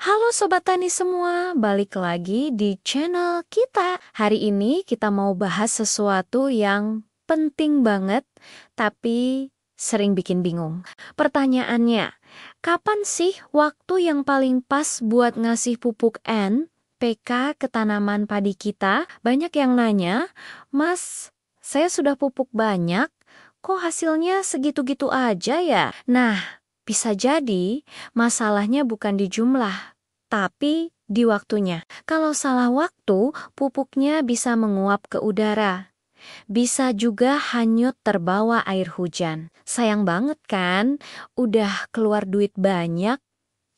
Halo Sobat Tani semua, balik lagi di channel kita. Hari ini kita mau bahas sesuatu yang penting banget, tapi sering bikin bingung. Pertanyaannya, kapan sih waktu yang paling pas buat ngasih pupuk N, PK ke tanaman padi kita? Banyak yang nanya, Mas, saya sudah pupuk banyak, kok hasilnya segitu-gitu aja ya? Nah, bisa jadi masalahnya bukan di jumlah, tapi di waktunya. Kalau salah waktu, pupuknya bisa menguap ke udara. Bisa juga hanyut terbawa air hujan. Sayang banget kan? Udah keluar duit banyak,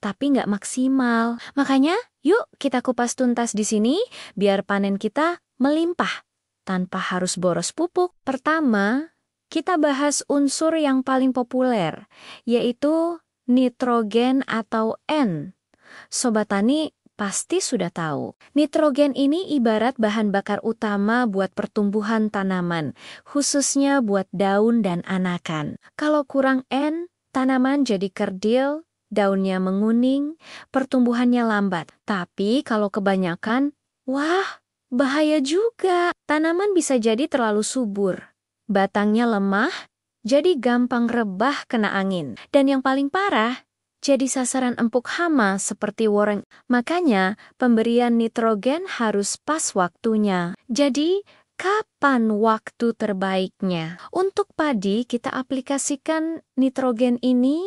tapi nggak maksimal. Makanya, yuk kita kupas tuntas di sini, biar panen kita melimpah, tanpa harus boros pupuk. Pertama, kita bahas unsur yang paling populer, yaitu nitrogen atau N. Sobat Tani pasti sudah tahu. Nitrogen ini ibarat bahan bakar utama buat pertumbuhan tanaman, khususnya buat daun dan anakan. Kalau kurang N, tanaman jadi kerdil, daunnya menguning, pertumbuhannya lambat. Tapi kalau kebanyakan, wah, bahaya juga. Tanaman bisa jadi terlalu subur. Batangnya lemah, jadi gampang rebah kena angin. Dan yang paling parah, jadi sasaran empuk hama seperti woreng. Makanya, pemberian nitrogen harus pas waktunya. Jadi, kapan waktu terbaiknya? Untuk padi, kita aplikasikan nitrogen ini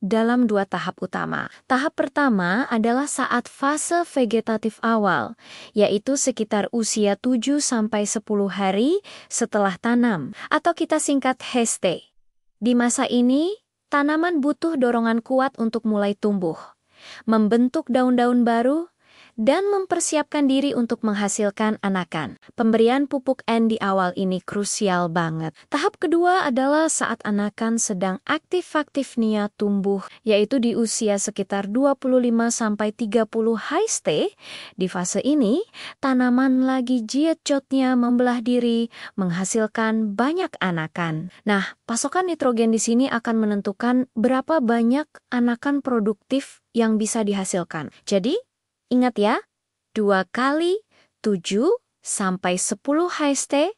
dalam 2 tahap utama. Tahap pertama adalah saat fase vegetatif awal, yaitu sekitar usia 7-10 hari setelah tanam, atau kita singkat HST. Di masa ini, tanaman butuh dorongan kuat untuk mulai tumbuh, membentuk daun-daun baru, dan mempersiapkan diri untuk menghasilkan anakan. Pemberian pupuk N di awal ini krusial banget. Tahap kedua adalah saat anakan sedang aktif-aktifnya tumbuh, yaitu di usia sekitar 25-30 HST. Di fase ini, tanaman lagi jiat-jotnya membelah diri, menghasilkan banyak anakan. Nah, pasokan nitrogen di sini akan menentukan berapa banyak anakan produktif yang bisa dihasilkan. Jadi, ingat ya, 2 kali 7-10 HST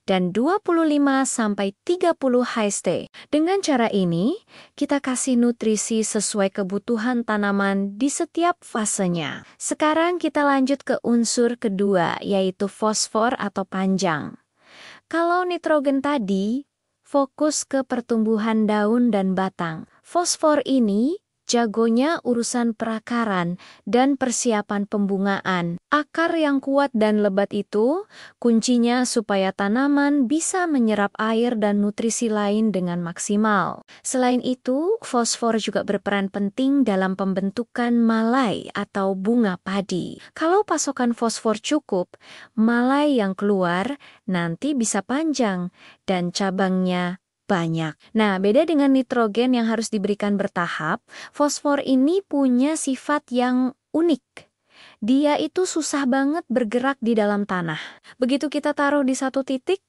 dan 25-30 HST. Dengan cara ini, kita kasih nutrisi sesuai kebutuhan tanaman di setiap fasenya. Sekarang kita lanjut ke unsur kedua, yaitu fosfor atau panjang. Kalau nitrogen tadi, fokus ke pertumbuhan daun dan batang. Fosfor ini jagonya urusan perakaran dan persiapan pembungaan. Akar yang kuat dan lebat itu kuncinya supaya tanaman bisa menyerap air dan nutrisi lain dengan maksimal. Selain itu, fosfor juga berperan penting dalam pembentukan malai atau bunga padi. Kalau pasokan fosfor cukup, malai yang keluar nanti bisa panjang dan cabangnya banyak. Nah, beda dengan nitrogen yang harus diberikan bertahap, fosfor ini punya sifat yang unik. Dia itu susah banget bergerak di dalam tanah. Begitu kita taruh di satu titik,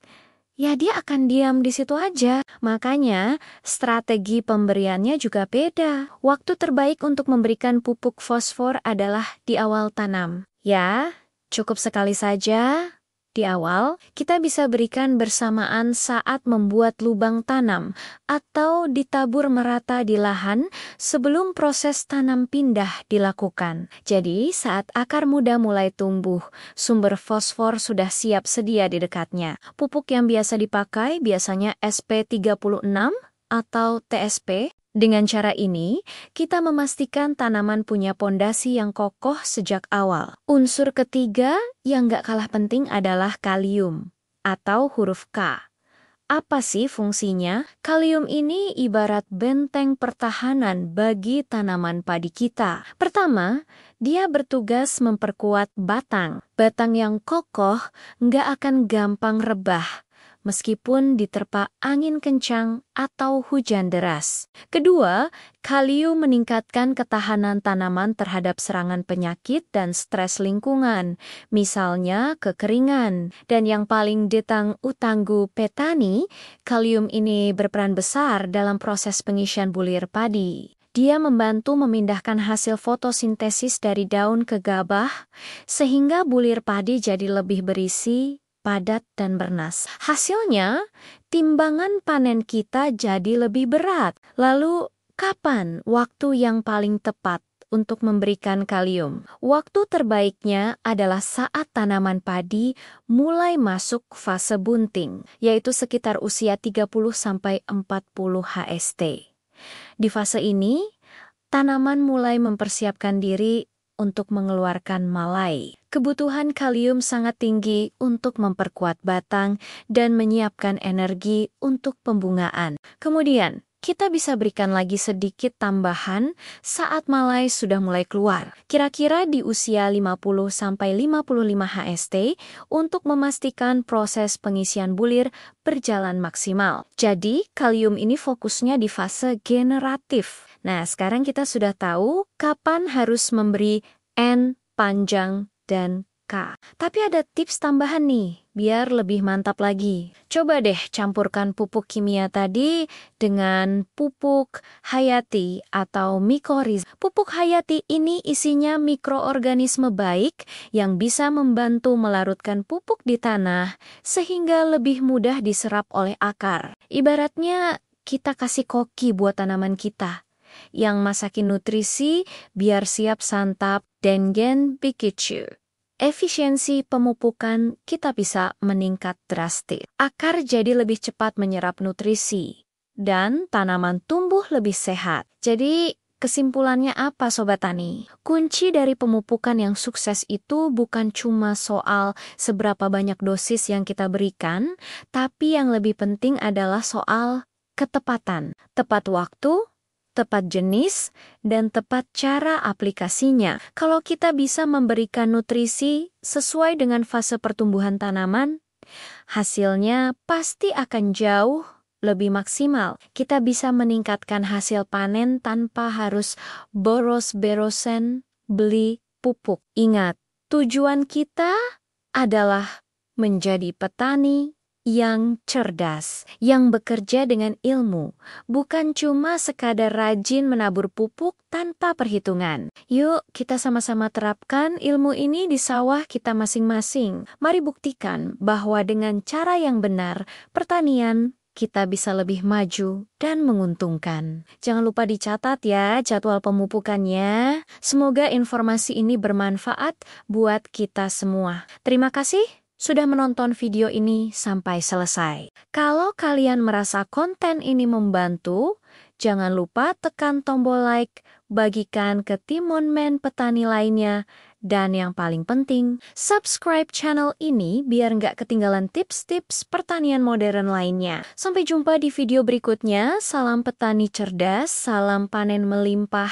ya dia akan diam di situ aja. Makanya, strategi pemberiannya juga beda. Waktu terbaik untuk memberikan pupuk fosfor adalah di awal tanam. Ya, cukup sekali saja. Di awal, kita bisa berikan bersamaan saat membuat lubang tanam atau ditabur merata di lahan sebelum proses tanam pindah dilakukan. Jadi, saat akar muda mulai tumbuh, sumber fosfor sudah siap sedia di dekatnya. Pupuk yang biasa dipakai biasanya SP36 atau TSP. Dengan cara ini, kita memastikan tanaman punya pondasi yang kokoh sejak awal. Unsur ketiga yang gak kalah penting adalah kalium atau huruf K. Apa sih fungsinya? Kalium ini ibarat benteng pertahanan bagi tanaman padi kita. Pertama, dia bertugas memperkuat batang. Batang yang kokoh nggak akan gampang rebah, meskipun diterpa angin kencang atau hujan deras. Kedua, kalium meningkatkan ketahanan tanaman terhadap serangan penyakit dan stres lingkungan, misalnya kekeringan. Dan yang paling utanggu petani, kalium ini berperan besar dalam proses pengisian bulir padi. Dia membantu memindahkan hasil fotosintesis dari daun ke gabah, sehingga bulir padi jadi lebih berisi, padat, dan bernas. Hasilnya, timbangan panen kita jadi lebih berat. Lalu, kapan waktu yang paling tepat untuk memberikan kalium? Waktu terbaiknya adalah saat tanaman padi mulai masuk fase bunting, yaitu sekitar usia 30-40 HST. Di fase ini, tanaman mulai mempersiapkan diri untuk mengeluarkan malai. Kebutuhan kalium sangat tinggi untuk memperkuat batang dan menyiapkan energi untuk pembungaan. Kemudian, kita bisa berikan lagi sedikit tambahan saat malai sudah mulai keluar, kira-kira di usia 50-55 HST untuk memastikan proses pengisian bulir berjalan maksimal. Jadi, kalium ini fokusnya di fase generatif. Nah, sekarang kita sudah tahu kapan harus memberi N, panjang, dan K. Tapi ada tips tambahan nih, biar lebih mantap lagi. Coba deh campurkan pupuk kimia tadi dengan pupuk hayati atau mikorizat. Pupuk hayati ini isinya mikroorganisme baik yang bisa membantu melarutkan pupuk di tanah sehingga lebih mudah diserap oleh akar. Ibaratnya kita kasih koki buat tanaman kita yang masakin nutrisi biar siap santap Dengen Bikicu. Efisiensi pemupukan kita bisa meningkat drastis. Akar jadi lebih cepat menyerap nutrisi dan tanaman tumbuh lebih sehat. Jadi kesimpulannya apa Sobat Tani? Kunci dari pemupukan yang sukses itu bukan cuma soal seberapa banyak dosis yang kita berikan, tapi yang lebih penting adalah soal ketepatan. Tepat waktu, tepat jenis, dan tepat cara aplikasinya. Kalau kita bisa memberikan nutrisi sesuai dengan fase pertumbuhan tanaman, hasilnya pasti akan jauh lebih maksimal. Kita bisa meningkatkan hasil panen tanpa harus boros-berosan beli pupuk. Ingat, tujuan kita adalah menjadi petani yang cerdas, yang bekerja dengan ilmu, bukan cuma sekadar rajin menabur pupuk tanpa perhitungan. Yuk, kita sama-sama terapkan ilmu ini di sawah kita masing-masing. Mari buktikan bahwa dengan cara yang benar, pertanian kita bisa lebih maju dan menguntungkan. Jangan lupa dicatat ya jadwal pemupukannya. Semoga informasi ini bermanfaat buat kita semua. Terima kasih sudah menonton video ini sampai selesai. Kalau kalian merasa konten ini membantu, jangan lupa tekan tombol like, bagikan ke timonmen petani lainnya, dan yang paling penting, subscribe channel ini biar nggak ketinggalan tips-tips pertanian modern lainnya. Sampai jumpa di video berikutnya. Salam petani cerdas, salam panen melimpah.